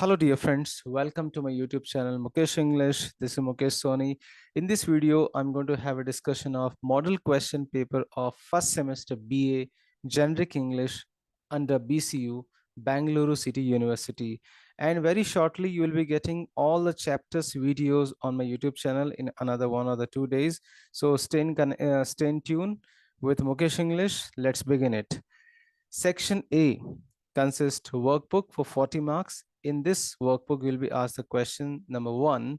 Hello, dear friends. Welcome to my YouTube channel, Mukesh English. This is Mukesh Soni. In this video, I'm going to have a discussion of model question paper of first semester BA Generic English under BCU, Bangalore City University. And very shortly, you will be getting all the chapters videos on my YouTube channel in another 1 or 2 days. So stay in tune with Mukesh English. Let's begin it. Section A consists workbook for 40 marks. In this workbook, you'll be asked the question number 1.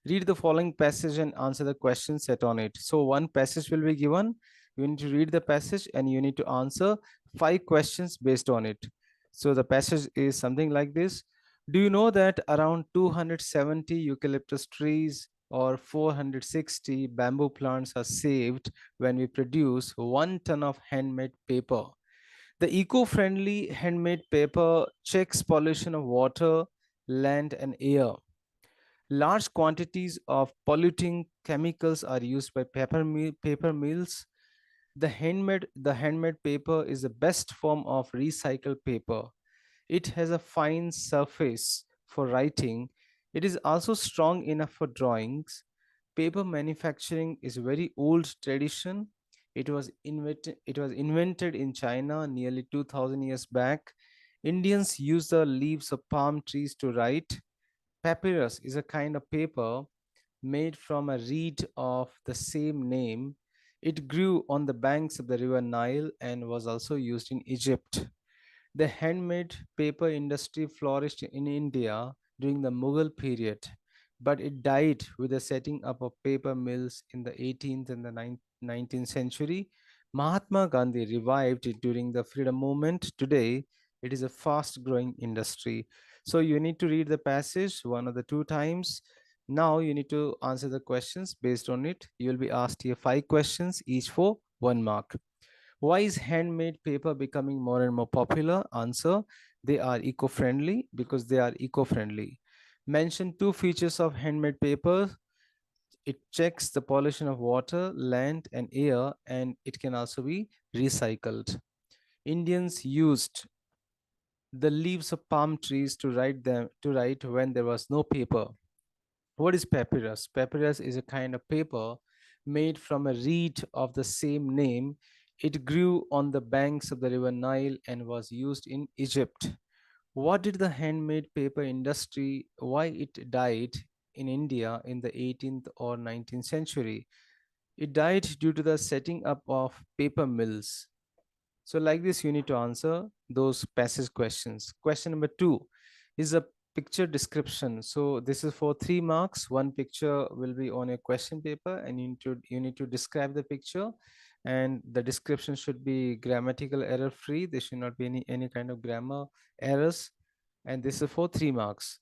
Read the following passage and answer the question set on it. So one passage will be given. You need to read the passage and you need to answer 5 questions based on it. So the passage is something like this. Do you know that around 270 eucalyptus trees or 460 bamboo plants are saved when we produce 1 ton of handmade paper? The eco-friendly handmade paper checks pollution of water, land, and air. Large quantities of polluting chemicals are used by paper mills. The handmade paper is the best form of recycled paper. It has a fine surface for writing. It is also strong enough for drawings. Paper manufacturing is a very old tradition. It was invented in China nearly 2000 years back. Indians use the leaves of palm trees to write. Papyrus is a kind of paper made from a reed of the same name. It grew on the banks of the river Nile and was also used in Egypt. The handmade paper industry flourished in India during the Mughal period, but it died with the setting up of paper mills in the 18th and the 19th century. Mahatma Gandhi revived it during the freedom movement. Today, it is a fast growing industry. So you need to read the passage 1 or 2 times. Now you need to answer the questions based on it. You will be asked here 5 questions, each for 1 mark. Why is handmade paper becoming more and more popular? Answer: they are eco-friendly because they are eco-friendly. Mention 2 features of handmade paper. It checks the pollution of water, land, and air, and it can also be recycled. Indians used the leaves of palm trees to write when there was no paper. What is papyrus? Papyrus is a kind of paper made from a reed of the same name. It grew on the banks of the river Nile and was used in Egypt. What did the handmade paper industry, why it died in India in the 18th or 19th century? It died due to the setting up of paper mills. So like this, you need to answer those passage questions. Question number 2 is a picture description. So this is for 3 marks. One picture will be on a question paper and you need to describe the picture, and the description should be grammatical error free. There should not be any kind of grammar errors, and this is for 3 marks.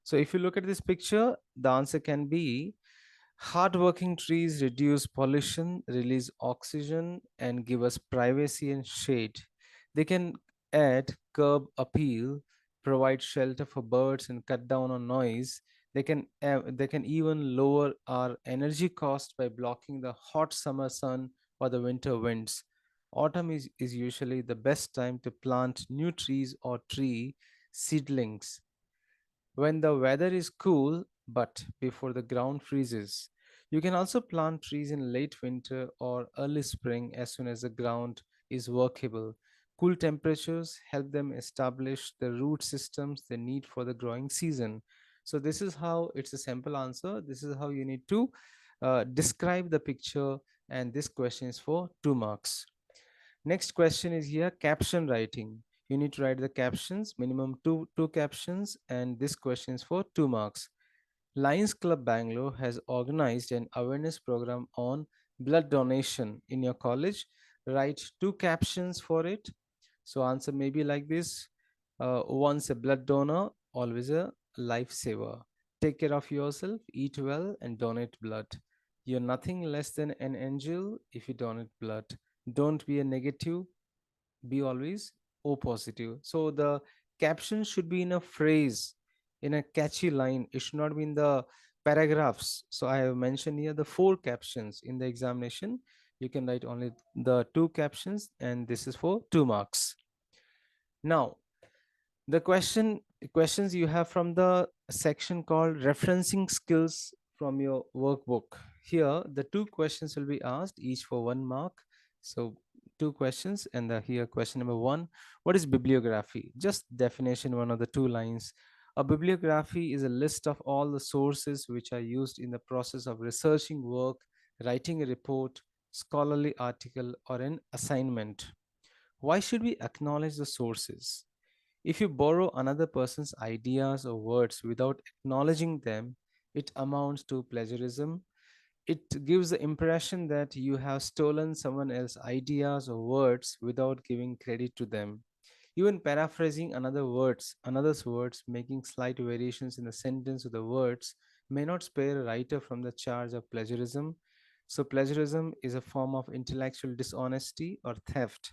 So if you look at this picture, the answer can be: hardworking trees reduce pollution, release oxygen, and give us privacy and shade. They can add curb appeal, provide shelter for birds, and cut down on noise. They can even lower our energy cost by blocking the hot summer sun or the winter winds. Autumn is usually the best time to plant new trees or tree seedlings when the weather is cool but before the ground freezes. You can also plant trees in late winter or early spring as soon as the ground is workable. Cool temperatures help them establish the root systems they need for the growing season. So, this is how it's a simple answer. This is how you need to describe the picture, and this question is for 2 marks. Next question is here caption writing. You need to write the captions, minimum two captions, and this question is for 2 marks. Lions Club Bangalore has organized an awareness program on blood donation in your college. Write 2 captions for it. So answer may be like this: once a blood donor, always a lifesaver. Take care of yourself, eat well, and donate blood. You're nothing less than an angel if you donate blood. Don't be a negative, be always O positive. So the caption should be in a phrase, in a catchy line. It should not be in the paragraphs. So I have mentioned here the 4 captions in the examination. You can write only the 2 captions, and this is for 2 marks. Now, the question questions you have from the section called referencing skills from your workbook. Here, the two questions will be asked, each for 1 mark. So, two questions, and here, question number one: what is bibliography? Just definition, one of the 2 lines. A bibliography is a list of all the sources which are used in the process of researching work, writing a report, scholarly article, or an assignment. Why should we acknowledge the sources? If you borrow another person's ideas or words without acknowledging them, it amounts to plagiarism. It gives the impression that you have stolen someone else's ideas or words without giving credit to them. Even paraphrasing another's words, making slight variations in the sentence of the words, may not spare a writer from the charge of plagiarism. So, plagiarism is a form of intellectual dishonesty or theft.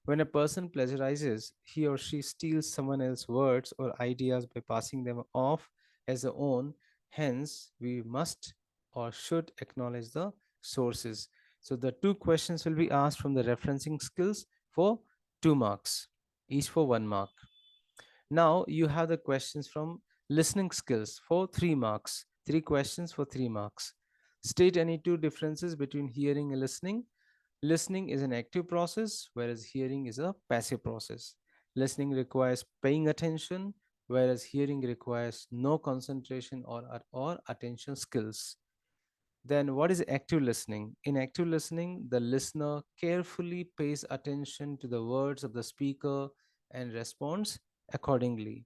When a person plagiarizes, he or she steals someone else's words or ideas by passing them off as their own. Hence, we must or should acknowledge the sources. So, the two questions will be asked from the referencing skills for 2 marks, each for 1 mark. Now, you have the questions from listening skills for 3 marks, 3 questions for 3 marks. State any two differences between hearing and listening. Listening is an active process, whereas hearing is a passive process. Listening requires paying attention, whereas hearing requires no concentration or attention skills. Then, what is active listening? In active listening, the listener carefully pays attention to the words of the speaker and responds accordingly.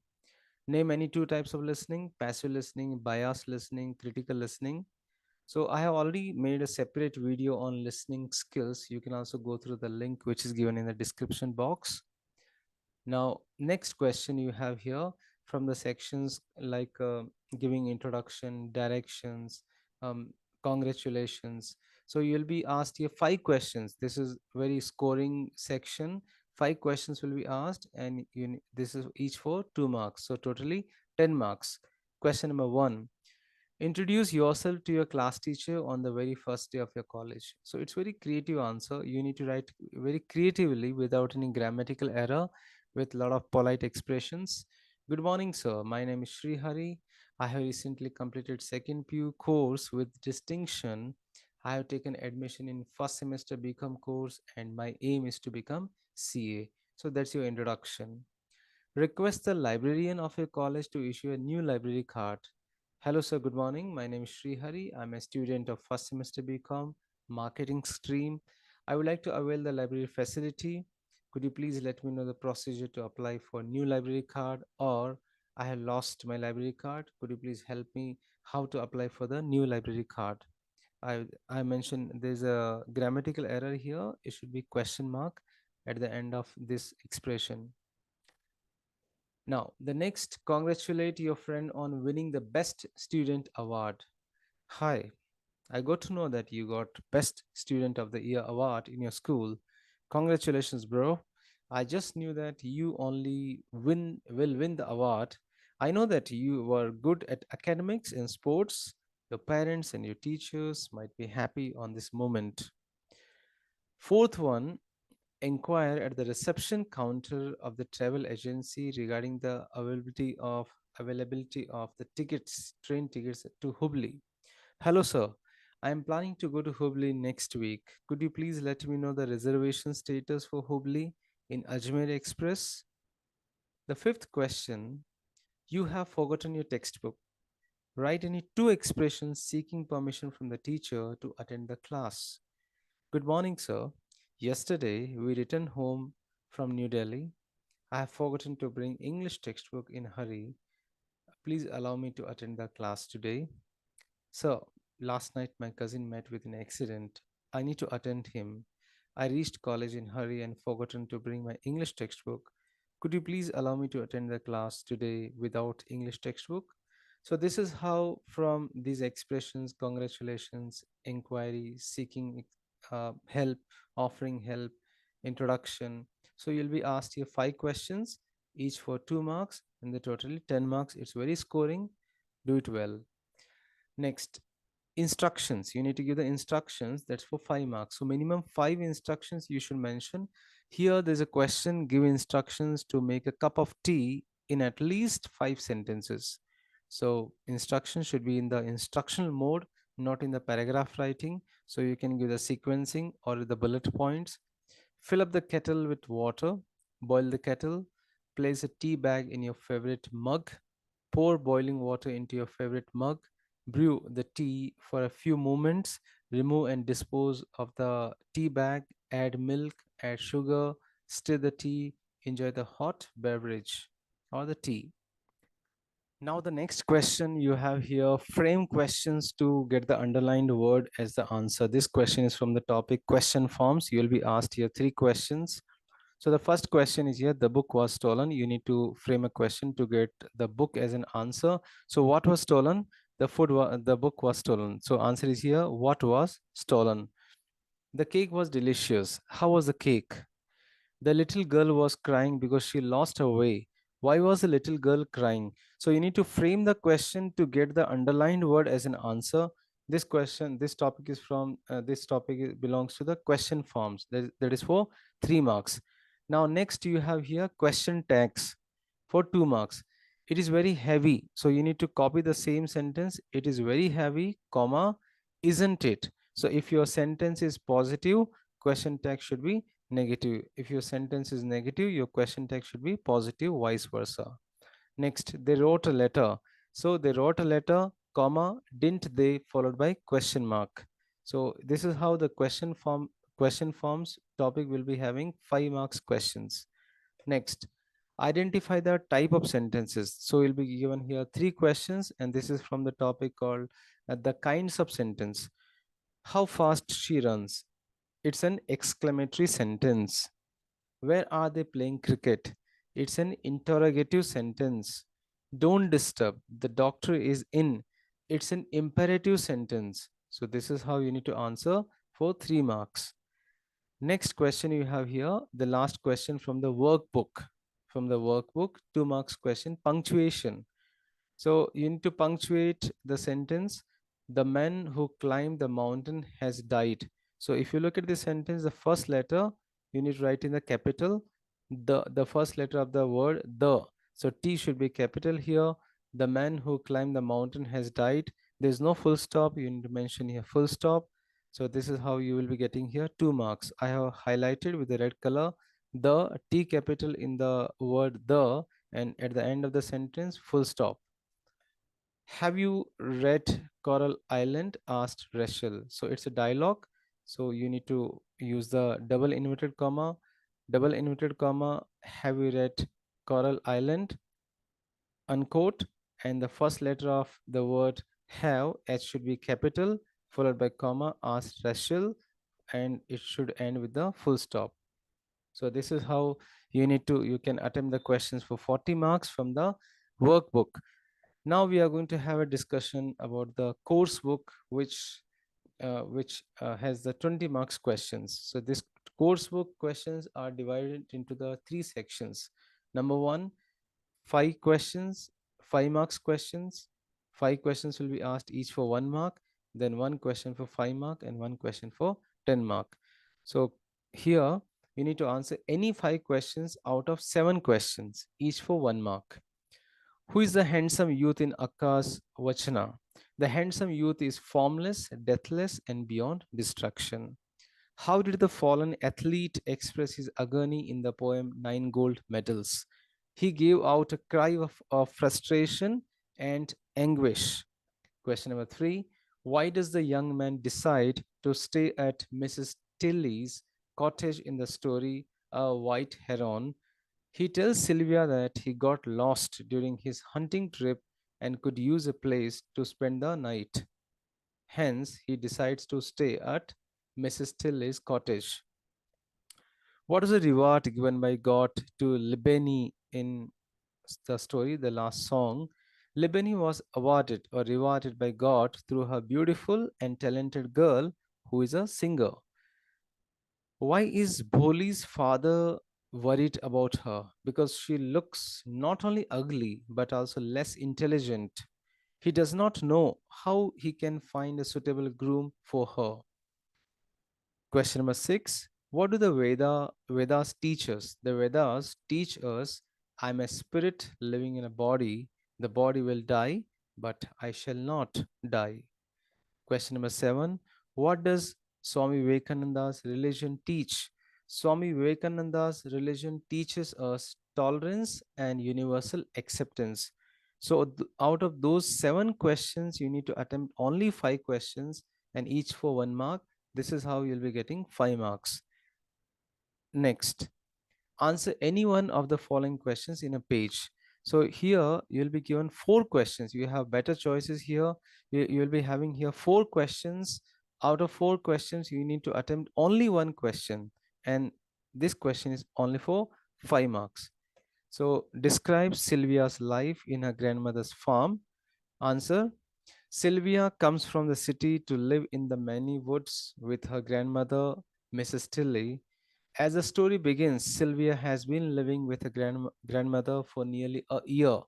Name any two types of listening: passive listening, biased listening, critical listening. So I have already made a separate video on listening skills. You can also go through the link which is given in the description box. Now, next question you have here from the sections like giving introduction, directions, congratulations. So you'll be asked here 5 questions. This is very scoring section. 5 questions will be asked, and this is each for 2 marks. So totally 10 marks. Question number one: introduce yourself to your class teacher on the very first day of your college. So it's very creative answer. You need to write very creatively without any grammatical error, with a lot of polite expressions. Good morning, sir. My name is Sri Hari. I have recently completed second PU course with distinction. I have taken admission in first semester BCom course, and my aim is to become CA. So that's your introduction. Request the librarian of your college to issue a new library card. Hello, sir. Good morning. My name is Sri Hari. I'm a student of first semester BCom marketing stream. I would like to avail the library facility. Could you please let me know the procedure to apply for new library card, or I have lost my library card? Could you please help me how to apply for the new library card? I mentioned there's a grammatical error here. It should be question mark at the end of this expression. Now, the next, congratulate your friend on winning the Best Student Award. Hi, I got to know that you got Best Student of the Year award in your school. Congratulations, bro. I just knew that you only will win the award. I know that you were good at academics and sports. Your parents and your teachers might be happy on this moment. Fourth one, inquire at the reception counter of the travel agency regarding the availability of the tickets, train tickets to Hubli. Hello, sir. I am planning to go to Hubli next week. Could you please let me know the reservation status for Hubli in Ajmer Express? The fifth question: you have forgotten your textbook. Write any two expressions seeking permission from the teacher to attend the class. Good morning, sir. Yesterday we returned home from New Delhi. I have forgotten to bring English textbook in hurry. Please allow me to attend the class today. Sir, last night my cousin met with an accident. I need to attend him. I reached college in hurry and forgotten to bring my English textbook. Could you please allow me to attend the class today without English textbook? So this is how from these expressions, congratulations, inquiry, seeking help, offering help, introduction. So you'll be asked here 5 questions, each for 2 marks, and the totally 10 marks. It's very scoring. Do it well. Next, instructions. You need to give the instructions. That's for 5 marks. So minimum 5 instructions you should mention. Here there's a question: give instructions to make a cup of tea in at least 5 sentences. So instruction should be in the instructional mode, not in the paragraph writing. So you can give the sequencing or the bullet points. Fill up the kettle with water, boil the kettle, place a tea bag in your favorite mug, pour boiling water into your favorite mug, brew the tea for a few moments, remove and dispose of the tea bag, add milk, add sugar, stir the tea, enjoy the hot beverage or the tea. Now, the next question you have here, frame questions to get the underlined word as the answer. This question is from the topic question forms. You will be asked here 3 questions. So the first question is here, the book was stolen. You need to frame a question to get the book as an answer. So what was stolen? The book was stolen. So answer is here, what was stolen? The cake was delicious. How was the cake? The little girl was crying because she lost her way. Why was the little girl crying? So you need to frame the question to get the underlined word as an answer. This question, this topic is from, belongs to the question forms. That is for 3 marks. Now next you have here question tags for 2 marks. It is very heavy. So you need to copy the same sentence. It is very heavy, comma, isn't it? So if your sentence is positive, question tag should be negative. If your sentence is negative, your question tag should be positive, vice versa. Next, they wrote a letter. So they wrote a letter, comma, didn't they, followed by question mark. So this is how the question forms topic will be having 5 marks questions. Next, identify the type of sentences. So you'll be given here 3 questions, and this is from the topic called the kinds of sentence. How fast she runs. It's an exclamatory sentence. Where are they playing cricket? It's an interrogative sentence. Don't disturb. The doctor is in. It's an imperative sentence. So this is how you need to answer for 3 marks. Next question you have here, the last question from the workbook. From the workbook, 2 marks question, punctuation. So you need to punctuate the sentence, the man who climbed the mountain has died. So if you look at this sentence, the first letter, you need to write in the capital, the first letter of the word, the. So T should be capital here. The man who climbed the mountain has died. There's no full stop. You need to mention here full stop. So this is how you will be getting here 2 marks. I have highlighted with the red color the T capital in the word the, and at the end of the sentence, full stop. Have you read Coral Island? Asked Rachel. So it's a dialogue. So you need to use the double inverted comma. Double inverted comma. Have you read Coral Island? Unquote. And the first letter of the word have, H should be capital, followed by comma, asked Rachel, and it should end with the full stop. So this is how you can attempt the questions for 40 marks from the workbook. Now we are going to have a discussion about the course book, which has the 20 marks questions. So this course book questions are divided into the 3 sections. Number 1, 5 questions, 5 marks questions. 5 questions will be asked each for 1 mark, then 1 question for 5 mark, and 1 question for 10 mark. So here you need to answer any 5 questions out of 7 questions, each for 1 mark. Who is the handsome youth in Akka's Vachana? The handsome youth is formless, deathless, and beyond destruction. How did the fallen athlete express his agony in the poem Nine Gold Medals? He gave out a cry of frustration and anguish. Question number 3. Why does the young man decide to stay at Mrs. Tilly's cottage in the story A White Heron? He tells Sylvia that he got lost during his hunting trip and could use a place to spend the night. Hence, he decides to stay at Mrs. Tilly's cottage. What is the reward given by God to Libeni in the story, the last song? Libeni was awarded or rewarded by God through her beautiful and talented girl who is a singer. Why is Bholi's father worried about her? Because she looks not only ugly but also less intelligent. He does not know how he can find a suitable groom for her. Question number 6. What do the Vedas teach us? The Vedas teach us I'm a spirit living in a body. The body will die, but I shall not die. Question number 7. What does Swami Vivekananda's religion teach? Swami Vivekananda's religion teaches us tolerance and universal acceptance. So, out of those 7 questions, you need to attempt only 5 questions and each for 1 mark. This is how you'll be getting 5 marks. Next, answer any one of the following questions in a page. So here you'll be given 4 questions. You have better choices here. You'll be having here 4 questions. Out of 4 questions, you need to attempt only 1 question, and this question is only for 5 marks. So describe Sylvia's life in her grandmother's farm. Answer: Sylvia comes from the city to live in the many woods with her grandmother, Mrs. Tilly. As the story begins, Sylvia has been living with her grandmother for nearly a year,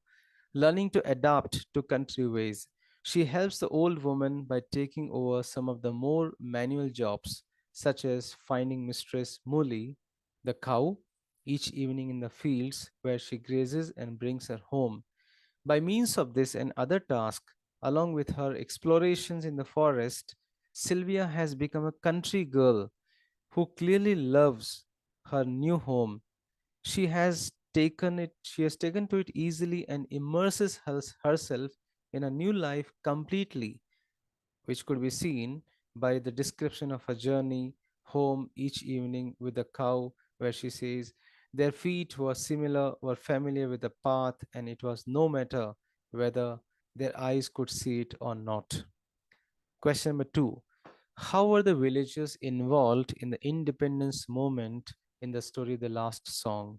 learning to adapt to country ways. She helps the old woman by taking over some of the more manual jobs, such as finding Mistress Molly, the cow, each evening in the fields where she grazes and brings her home. By means of this and other tasks, along with her explorations in the forest, Sylvia has become a country girl who clearly loves her new home. She has taken to it easily and immerses herself in a new life completely, which could be seen by the description of her journey home each evening with the cow, where she says their feet were familiar with the path, and it was no matter whether their eyes could see it or not. Question number 2. How were the villagers involved in the independence movement in the story The Last Song?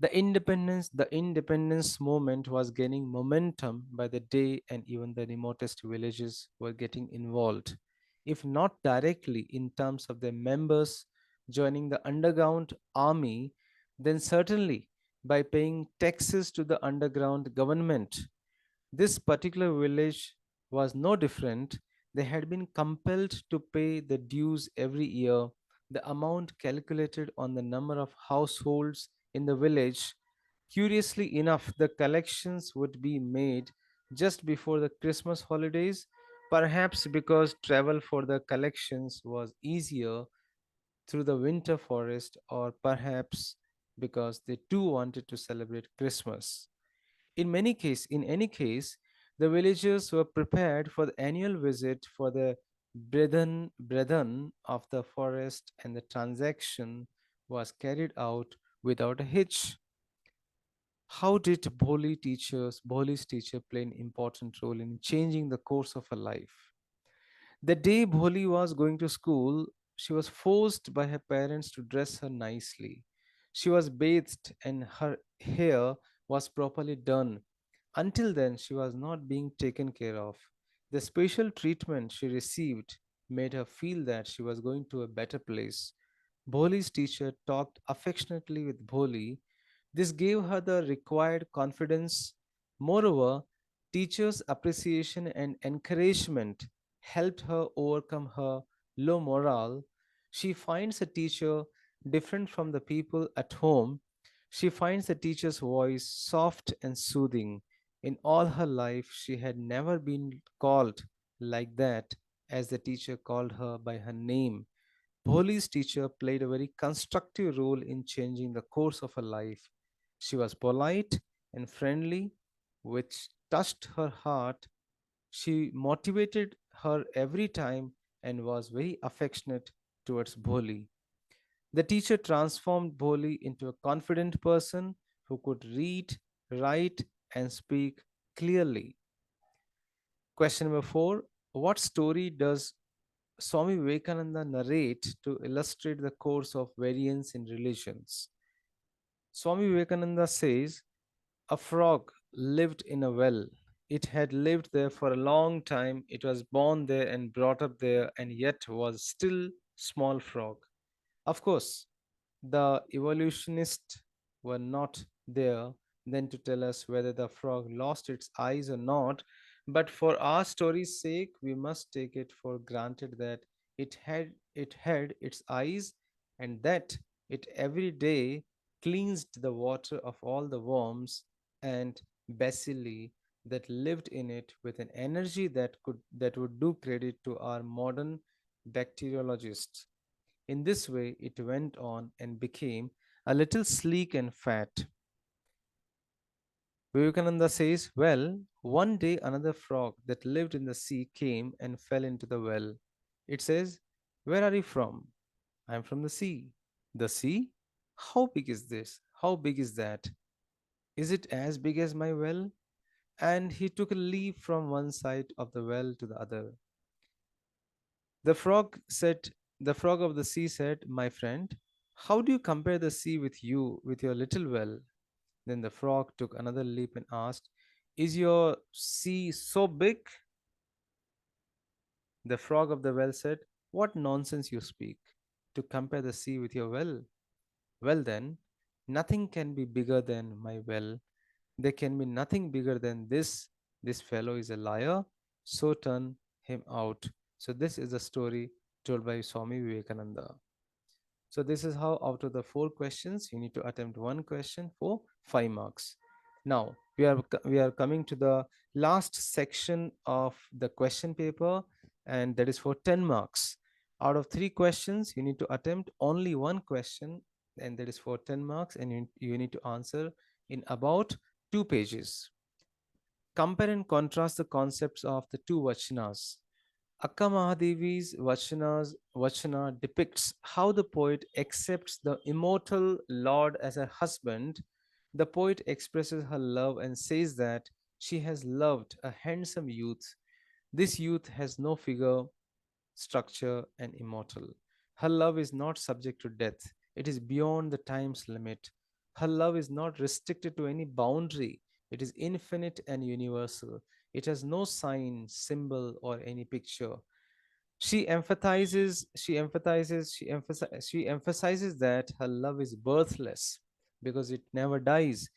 The independence movement was gaining momentum by the day, and even the remotest villages were getting involved. If not directly in terms of their members joining the underground army, then certainly by paying taxes to the underground government. This particular village was no different. They had been compelled to pay the dues every year, the amount calculated on the number of households in the village. Curiously enough, the collections would be made just before the Christmas holidays, perhaps because travel for the collections was easier through the winter forest, or perhaps because they too wanted to celebrate Christmas. In any case, the villagers were prepared for the annual visit for the brethren of the forest, and the transaction was carried out without a hitch. How did Bholi's teacher play an important role in changing the course of her life? The day Bholi was going to school, she was forced by her parents to dress her nicely. She was bathed and her hair was properly done. Until then, she was not being taken care of. The special treatment she received made her feel that she was going to a better place. Bholi's teacher talked affectionately with Bholi. This gave her the required confidence. Moreover, teachers' appreciation and encouragement helped her overcome her low morale. She finds a teacher different from the people at home. She finds the teacher's voice soft and soothing. In all her life, she had never been called like that as the teacher called her by her name. Bholi's teacher played a very constructive role in changing the course of her life. She was polite and friendly, which touched her heart. She motivated her every time and was very affectionate towards Bholi. The teacher transformed Bholi into a confident person who could read, write, and speak clearly. Question number 4. What story does Swami Vivekananda narrate to illustrate the course of variance in religions? Swami Vivekananda says, a frog lived in a well. It had lived there for a long time. It was born there and brought up there, and yet was still small frog. Of course, the evolutionists were not there then to tell us whether the frog lost its eyes or not, but for our story's sake, we must take it for granted that it had its eyes, and that it every day cleansed the water of all the worms and bacilli that lived in it with an energy that would do credit to our modern bacteriologists. In this way, it went on and became a little sleek and fat. Vivekananda says, well, one day another frog that lived in the sea came and fell into the well. It says, where are you from? I am from the sea. The sea? How big is this? How big is that? Is it as big as my well? And he took a leap from one side of the well to the other. The frog said, the frog of the sea said, my friend, how do you compare the sea with you, with your little well? Then the frog took another leap and asked, is your sea so big? The frog of the well said, what nonsense you speak, to compare the sea with your well. Well then, nothing can be bigger than my well. There can be nothing bigger than this. This fellow is a liar, so turn him out. So, this is a story told by Swami Vivekananda. So this is how out of the four questions you need to attempt one question for 5 marks. Now we are coming to the last section of the question paper, and that is for 10 marks. Out of three questions you need to attempt only one question, and that is for 10 marks, and you need to answer in about 2 pages. Compare and contrast the concepts of the two Vachanas. Akka Mahadevi's Vachana depicts how the poet accepts the immortal Lord as her husband. The poet expresses her love and says that she has loved a handsome youth. This youth has no figure, structure, and immortal. Her love is not subject to death, it is beyond the time's limit. Her love is not restricted to any boundary, it is infinite and universal. It has no sign, symbol, or any picture. She emphasizes that her love is birthless because it never dies.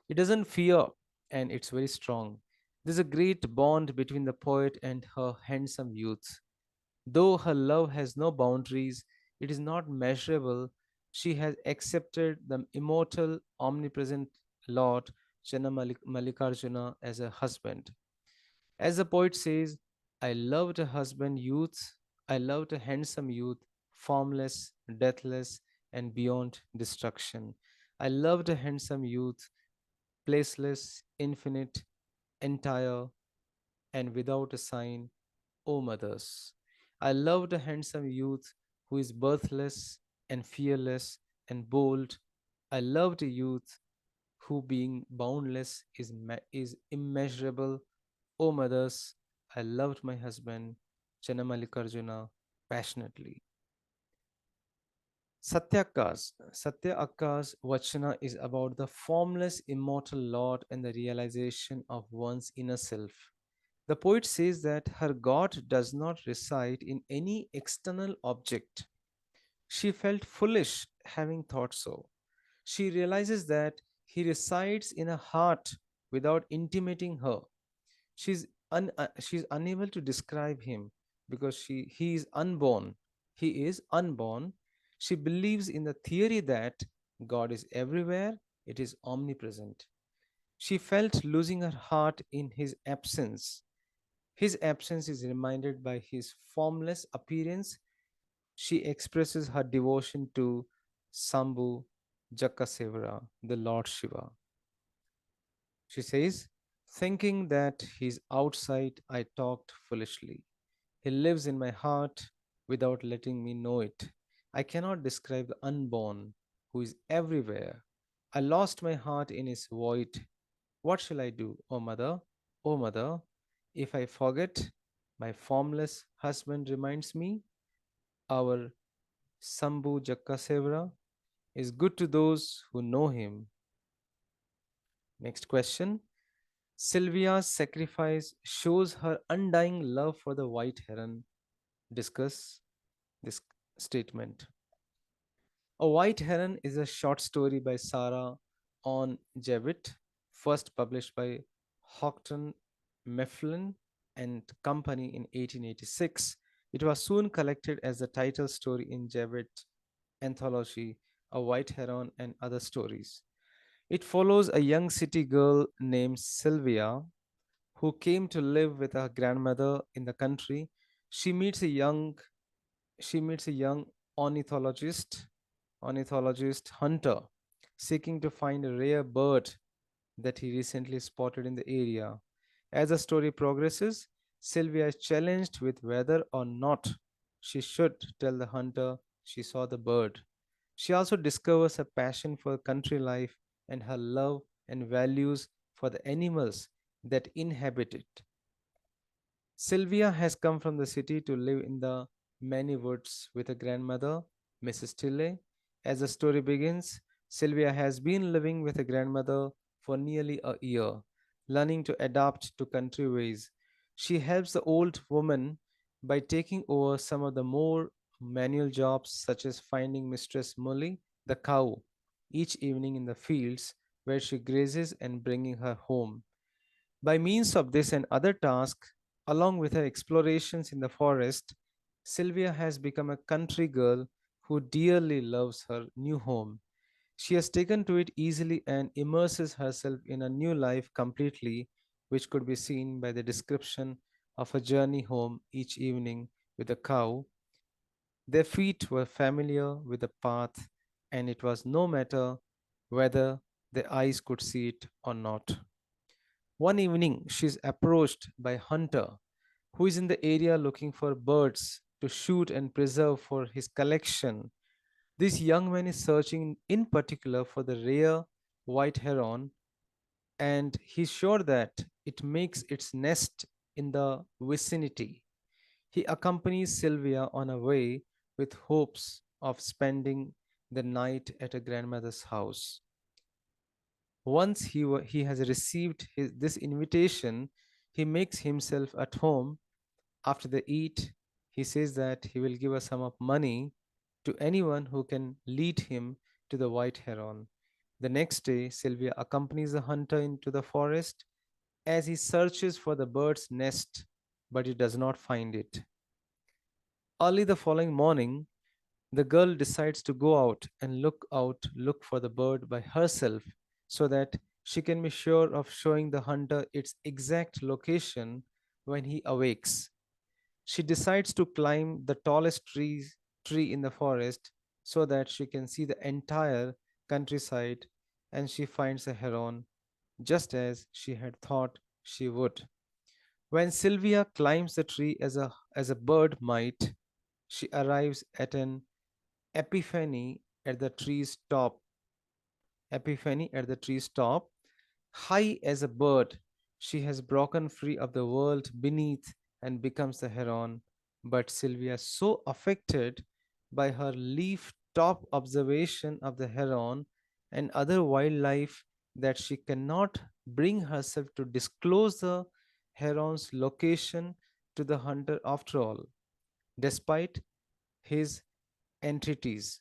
It doesn't fear, and it's very strong. There's a great bond between the poet and her handsome youth. Though her love has no boundaries, it is not measurable. She has accepted the immortal, omnipresent Lord Mallikarjuna as a husband. As the poet says, I loved a husband youth, I loved a handsome youth, formless, deathless, and beyond destruction. I loved a handsome youth, placeless, infinite, entire, and without a sign, O mothers. I loved a handsome youth who is birthless and fearless and bold. I loved a youth who, being boundless, is immeasurable. O mothers, I loved my husband, Chanamalikarjuna, passionately. Satya Akka's Vachana is about the formless, immortal Lord and the realization of one's inner self. The poet says that her God does not reside in any external object. She felt foolish having thought so. She realizes that he resides in her heart without intimating her. She's unable to describe him because he is unborn. He is unborn. She believes in the theory that God is everywhere, it is omnipresent. She felt losing her heart in his absence. His absence is reminded by his formless appearance. She expresses her devotion to Sambhu Jakasevara, the Lord Shiva. She says, thinking that he's outside, I talked foolishly. He lives in my heart without letting me know it. I cannot describe the unborn who is everywhere. I lost my heart in his void. What shall I do, O mother? O mother, if I forget, my formless husband reminds me, our Sambhu Jakkasevara is good to those who know him. Next question. Sylvia's sacrifice shows her undying love for the white heron. Discuss this statement. A White Heron is a short story by Sarah on Jevitt, first published by Houghton Mifflin and Company in 1886. It was soon collected as the title story in Jevitt anthology, A White Heron, and other stories. It follows a young city girl named Sylvia who came to live with her grandmother in the country. She meets a young she meets a young ornithologist ornithologist hunter seeking to find a rare bird that he recently spotted in the area. As the story progresses, Sylvia is challenged with whether or not she should tell the hunter she saw the bird. She also discovers her passion for country life and her love and values for the animals that inhabit it. Sylvia has come from the city to live in the many woods with her grandmother, Mrs. Tilley. As the story begins, Sylvia has been living with her grandmother for nearly a year, learning to adapt to country ways. She helps the old woman by taking over some of the more manual jobs, such as finding Mistress Molly, the cow, each evening in the fields where she grazes and bringing her home. By means of this and other tasks, along with her explorations in the forest, Sylvia has become a country girl who dearly loves her new home. She has taken to it easily and immerses herself in a new life completely, which could be seen by the description of her journey home each evening with a cow. Their feet were familiar with the path, and it was no matter whether their eyes could see it or not. One evening, she is approached by a hunter who is in the area looking for birds to shoot and preserve for his collection. This young man is searching in particular for the rare white heron, and he's sure that it makes its nest in the vicinity. He accompanies Sylvia on her way with hopes of spending the night at her grandmother's house. Once he has received this invitation, he makes himself at home. After they eat, he says that he will give a sum of money to anyone who can lead him to the White Heron. The next day, Sylvia accompanies the hunter into the forest as he searches for the bird's nest, but he does not find it. Early the following morning, the girl decides to go look for the bird by herself so that she can be sure of showing the hunter its exact location when he awakes. She decides to climb the tree in the forest so that she can see the entire countryside, and she finds a heron just as she had thought she would. When Sylvia climbs the tree as a bird might, she arrives at an epiphany at the tree's top. Epiphany at the tree's top. High as a bird, she has broken free of the world beneath and becomes the heron. But Sylvia, so affected by her leaf top observation of the heron and other wildlife, that she cannot bring herself to disclose the heron's location to the hunter after all, despite his entreaties.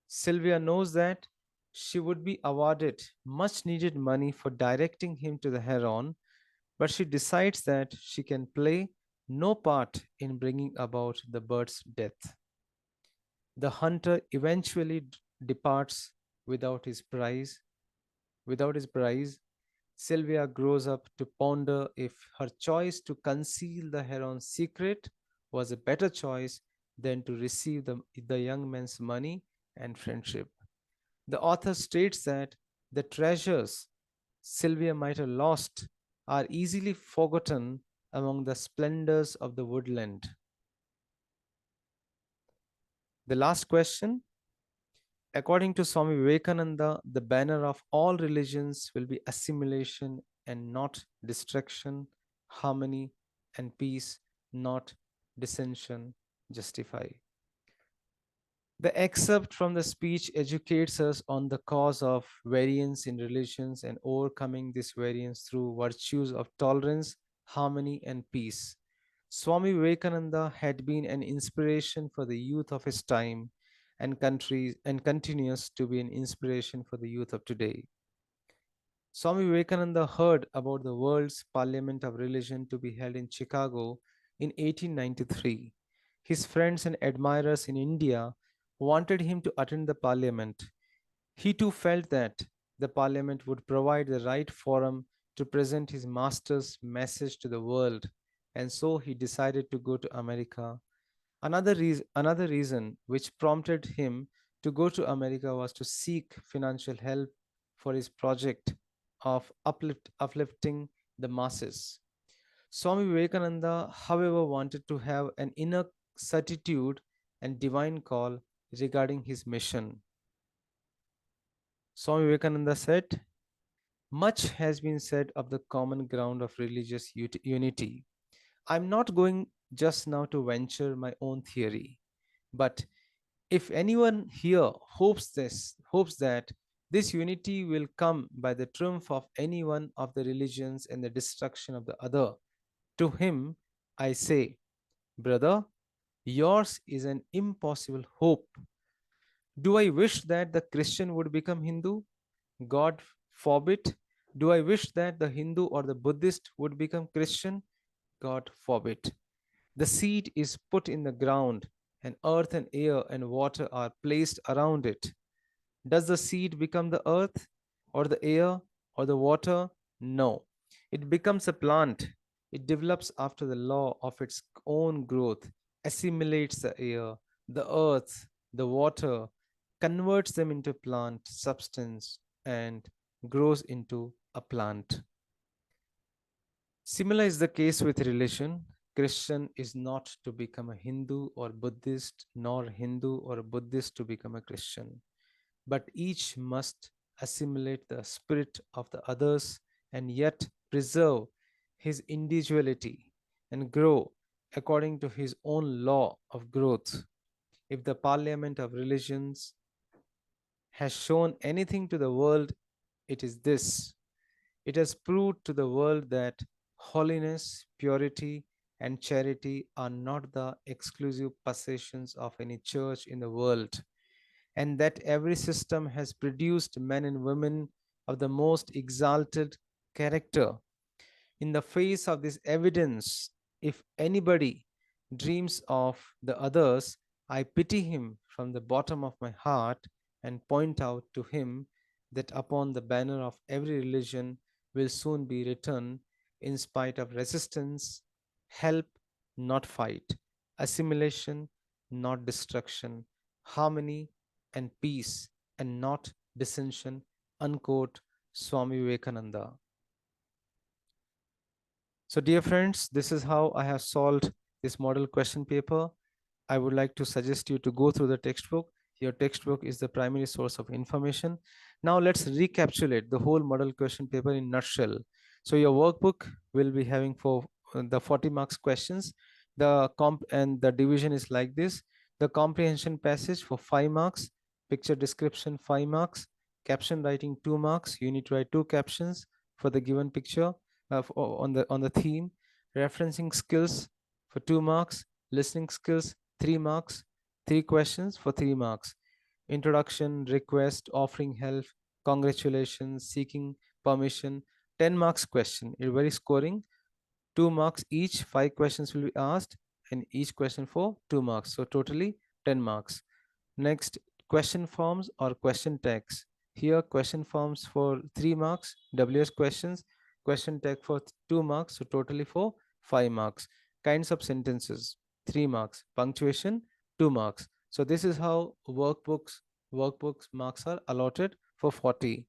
Sylvia knows that she would be awarded much needed money for directing him to the heron, but she decides that she can play no part in bringing about the bird's death. The hunter eventually departs without his prize. Without his prize, Sylvia grows up to ponder if her choice to conceal the heron's secret was a better choice than to receive the young man's money and friendship. The author states that the treasures Sylvia might have lost are easily forgotten among the splendors of the woodland. The last question. According to Swami Vivekananda, the banner of all religions will be assimilation and not destruction, harmony and peace, not dissension, justify. The excerpt from the speech educates us on the cause of variance in relations and overcoming this variance through virtues of tolerance, harmony, and peace. Swami Vivekananda had been an inspiration for the youth of his time and countries and continues to be an inspiration for the youth of today. Swami Vivekananda heard about the World's Parliament of Religion to be held in Chicago in 1893. His friends and admirers in India wanted him to attend the parliament. He too felt that the parliament would provide the right forum to present his master's message to the world, and so he decided to go to America. Another reason which prompted him to go to America was to seek financial help for his project of uplifting the masses. Swami Vivekananda, however, wanted to have an inner certitude and divine call regarding his mission. Swami Vivekananda said, much has been said of the common ground of religious unity. I'm not going just now to venture my own theory, but if anyone here hopes that this unity will come by the triumph of any one of the religions and the destruction of the other, to him I say, brother, yours is an impossible hope. Do I wish that the Christian would become Hindu? God forbid. Do I wish that the Hindu or the Buddhist would become Christian? God forbid. The seed is put in the ground, and earth and air and water are placed around it. Does the seed become the earth or the air or the water? No. It becomes a plant. It develops after the law of its own growth, assimilates the air, the earth, the water, converts them into plant substance, and grows into a plant. Similar is the case with religion. Christian is not to become a Hindu or Buddhist, nor Hindu or a Buddhist to become a Christian, but each must assimilate the spirit of the others and yet preserve his individuality and grow according to his own law of growth. If the parliament of religions has shown anything to the world, it is this. It has proved to the world that holiness, purity, and charity are not the exclusive possessions of any church in the world, and that every system has produced men and women of the most exalted character. In the face of this evidence, if anybody dreams of the others, I pity him from the bottom of my heart and point out to him that upon the banner of every religion will soon be written, in spite of resistance, help, not fight, assimilation, not destruction, harmony and peace, and not dissension. Unquote, Swami Vivekananda. So, dear friends, this is how I have solved this model question paper. I would like to suggest you to go through the textbook. Your textbook is the primary source of information. Now let's recapitulate the whole model question paper in nutshell. So your workbook will be having for the 40 marks questions. The comp and the division is like this. The comprehension passage for 5 marks, picture description 5 marks, caption writing 2 marks. You need to write 2 captions for the given picture on the theme. Referencing skills for 2 marks, listening skills 3 marks, 3 questions for 3 marks. Introduction, request, offering help, congratulations, seeking permission, 10 marks question. It's very scoring. 2 marks each, 5 questions will be asked, and each question for 2 marks. So totally 10 marks. Next, question forms or question tags. Here, question forms for 3 marks, WS questions, question tag for 2 marks, so totally for 5 marks. Kinds of sentences, 3 marks. Punctuation, 2 marks. So this is how workbooks marks are allotted for 40.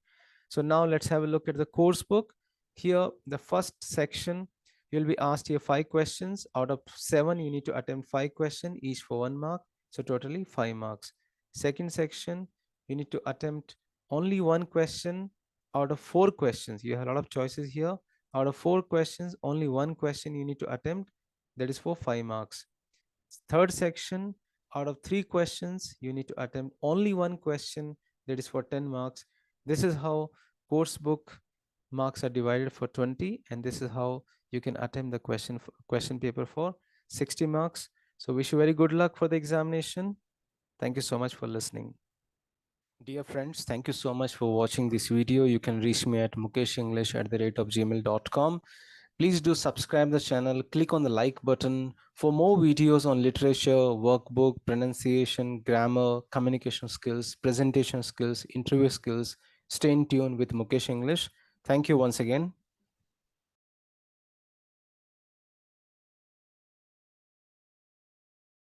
So now let's have a look at the course book. Here, the first section, you'll be asked here 5 questions. Out of 7, you need to attempt 5 questions, each for 1 mark. So totally 5 marks. Second section, you need to attempt only 1 question out of 4 questions. You have a lot of choices here. Out of 4 questions, only 1 question you need to attempt. That is for 5 marks. Third section, out of 3 questions, you need to attempt only 1 question. That is for 10 marks. This is how course book marks are divided for 20, and this is how you can attempt the question paper for 60 marks. So wish you very good luck for the examination. Thank you so much for listening. Dear friends, thank you so much for watching this video. You can reach me at mukeshenglish@gmail.com. Please do subscribe the channel, click on the like button for more videos on literature, workbook, pronunciation, grammar, communication skills, presentation skills, interview skills. Stay in tune with Mukesh English. Thank you once again.